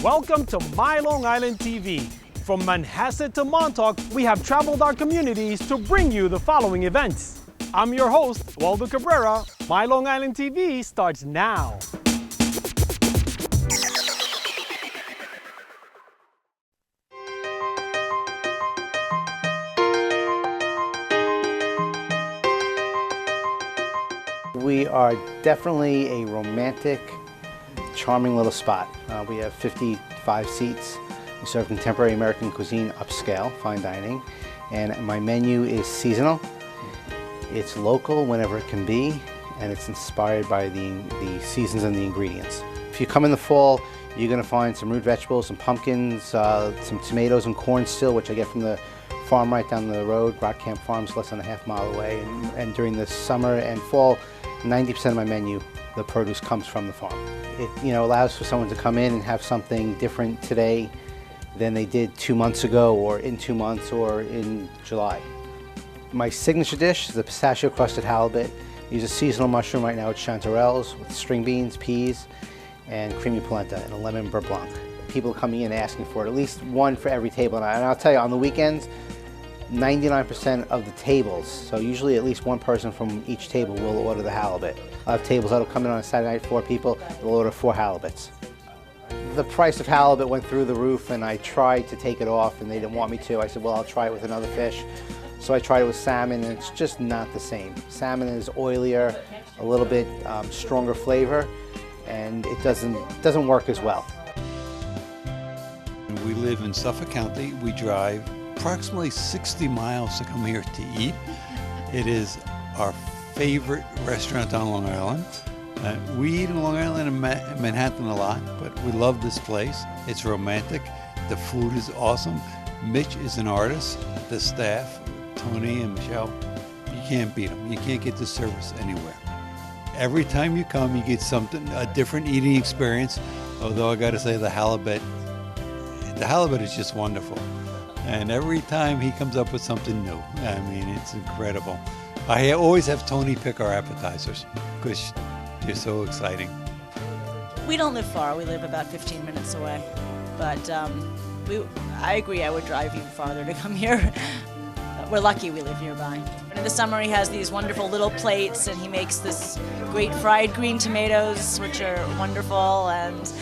Welcome to My Long Island TV. From Manhasset to Montauk, we have traveled our communities to bring you the following events. I'm your host, Waldo Cabrera. My Long Island TV starts now. We are definitely a romantic, charming little spot. We have 55 seats. We serve contemporary American cuisine, upscale, fine dining, and my menu is seasonal. It's local whenever it can be, and it's inspired by the seasons and the ingredients. If you come in the fall, you're going to find some root vegetables, some pumpkins, some tomatoes and corn still, which I get from the farm right down the road. Rock Camp Farm's less than a half-mile away, and during the summer and fall, 90% of my menu, the produce comes from the farm. It allows for someone to come in and have something different today than they did 2 months ago, or in 2 months, or in July. My signature dish is the pistachio crusted halibut. I use a seasonal mushroom right now with chanterelles, with string beans, peas, and creamy polenta, and a lemon beurre blanc. People are coming in asking for it, at least one for every table. And I'll tell you, on the weekends, 99% of the tables, so usually at least one person from each table will order the halibut. I have tables that'll come in on a Saturday night, 4 people, they'll order 4 halibuts. The price of halibut went through the roof, and I tried to take it off and they didn't want me to. I said, well, I'll try it with another fish. So I tried it with salmon, and it's just not the same. Salmon is oilier, a little bit stronger flavor, and it doesn't work as well. We live in Suffolk County. We drive approximately 60 miles to come here to eat. It is our favorite restaurant on Long Island. We eat in Long Island and Manhattan a lot, but we love this place. It's romantic. The food is awesome. Mitch is an artist. The staff, Toni and Michelle, you can't beat them. You can't get this service anywhere. Every time you come, you get a different eating experience. Although I got to say, the halibut is just wonderful. And every time he comes up with something new. I mean, it's incredible. I always have Toni pick our appetizers because they're so exciting. We don't live far. We live about 15 minutes away. But I agree, I would drive even farther to come here. We're lucky we live nearby. In the summer, he has these wonderful little plates, and he makes this great fried green tomatoes, which are wonderful. And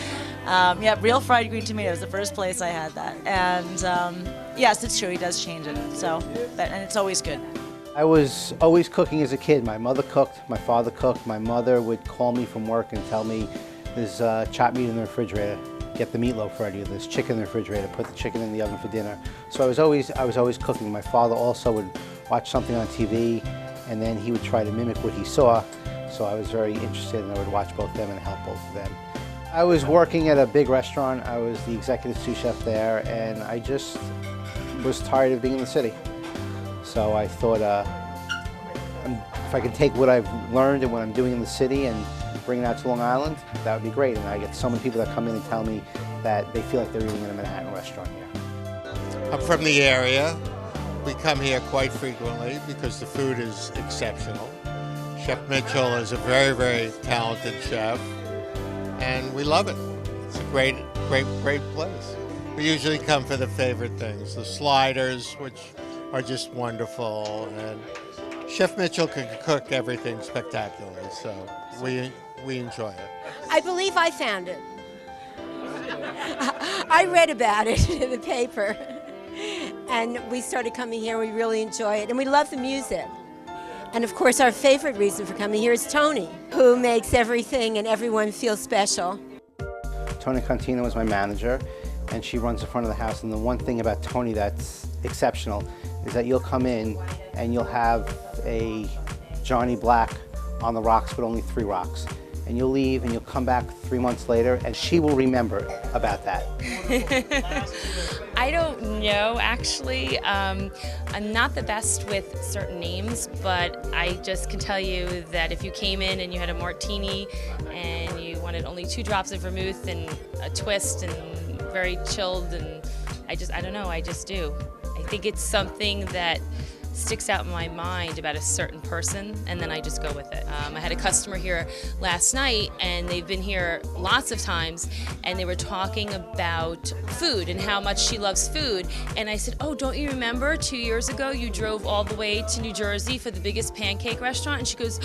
yeah, real fried green tomatoes, the first place I had that. And yes, it's true, he does change it. And it's always good. I was always cooking as a kid. My mother cooked, my father cooked. My mother would call me from work and tell me there's chopped meat in the refrigerator. Get the meatloaf ready. There's chicken in the refrigerator. Put the chicken in the oven for dinner. So I was always cooking. My father also would watch something on TV, and then he would try to mimic what he saw. So I was very interested, and I would watch both of them and help both of them. I was working at a big restaurant. I was the executive sous chef there, and I just was tired of being in the city. So I thought if I could take what I've learned and what I'm doing in the city and bring it out to Long Island, that would be great. And I get so many people that come in and tell me that they feel like they're eating in a Manhattan restaurant here. I'm from the area. We come here quite frequently because the food is exceptional. Chef Mitchell is a very, very talented chef, and we love it. It's a great place. We usually come for the favorite things, the sliders, which are just wonderful, and Chef Mitchell can cook everything spectacularly, so we enjoy it. I believe I found it. I read about it in the paper, and we started coming here. We really enjoy it, and we love the music. And of course, our favorite reason for coming here is Toni, who makes everything and everyone feel special. Toni Contino is my manager, and she runs the front of the house. And the one thing about Toni that's exceptional is that you'll come in and you'll have a Johnny Black on the rocks, but only 3 rocks. And you'll leave and you'll come back 3 months later, and she will remember about that. I don't know, actually. I'm not the best with certain names, but I just can tell you that if you came in and you had a martini and you wanted only 2 drops of vermouth and a twist and very chilled, and I don't know, I just do. I think it's something that sticks out in my mind about a certain person, and then I just go with it. I had a customer here last night, and they've been here lots of times, and they were talking about food and how much she loves food. And I said, oh, don't you remember 2 years ago you drove all the way to New Jersey for the biggest pancake restaurant? And she goes,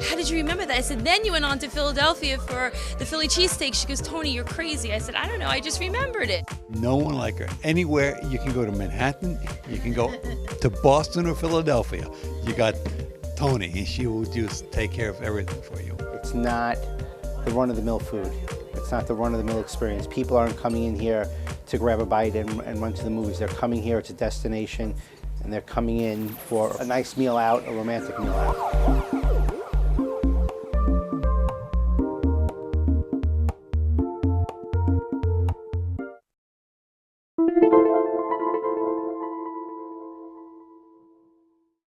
how did you remember that? I said, then you went on to Philadelphia for the Philly cheesesteak. She goes, Toni, you're crazy. I said, I don't know, I just remembered it. No one like her. Anywhere, you can go to Manhattan, you can go to Boston or Philadelphia. You got Toni, and she will just take care of everything for you. It's not the run-of-the-mill food. It's not the run-of-the-mill experience. People aren't coming in here to grab a bite and run to the movies. They're coming here, it's a destination, and they're coming in for a nice meal out, a romantic meal out.